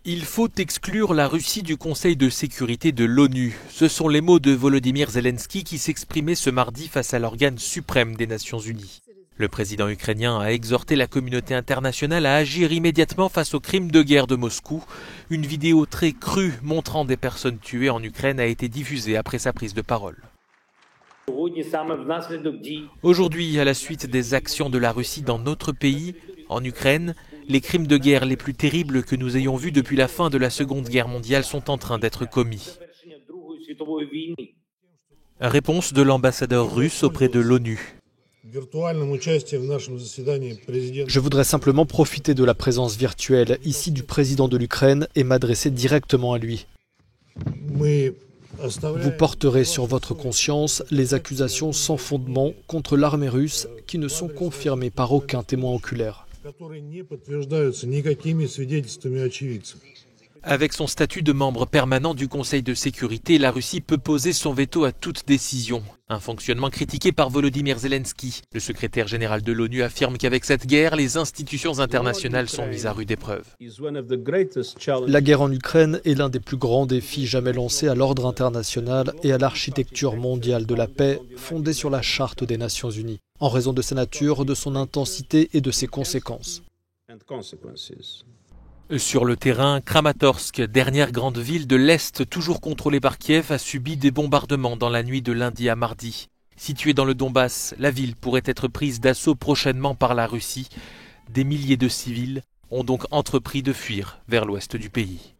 Il faut exclure la Russie du Conseil de sécurité de l'ONU. Ce sont les mots de Volodymyr Zelensky qui s'exprimait ce mardi face à l'organe suprême des Nations Unies. Le président ukrainien a exhorté la communauté internationale à agir immédiatement face aux crimes de guerre de Moscou. Une vidéo très crue montrant des personnes tuées en Ukraine a été diffusée après sa prise de parole. Aujourd'hui, à la suite des actions de la Russie dans notre pays, en Ukraine, les crimes de guerre les plus terribles que nous ayons vus depuis la fin de la Seconde Guerre mondiale sont en train d'être commis. Réponse de l'ambassadeur russe auprès de l'ONU. Je voudrais simplement profiter de la présence virtuelle ici du président de l'Ukraine et m'adresser directement à lui. Vous porterez sur votre conscience les accusations sans fondement contre l'armée russe qui ne sont confirmées par aucun témoin oculaire. Avec son statut de membre permanent du Conseil de sécurité, la Russie peut poser son veto à toute décision. Un fonctionnement critiqué par Volodymyr Zelensky. Le secrétaire général de l'ONU affirme qu'avec cette guerre, les institutions internationales sont mises à rude épreuve. La guerre en Ukraine est l'un des plus grands défis jamais lancés à l'ordre international et à l'architecture mondiale de la paix fondée sur la Charte des Nations Unies, en raison de sa nature, de son intensité et de ses conséquences. Sur le terrain, Kramatorsk, dernière grande ville de l'Est toujours contrôlée par Kiev, a subi des bombardements dans la nuit de lundi à mardi. Située dans le Donbass, la ville pourrait être prise d'assaut prochainement par la Russie. Des milliers de civils ont donc entrepris de fuir vers l'ouest du pays.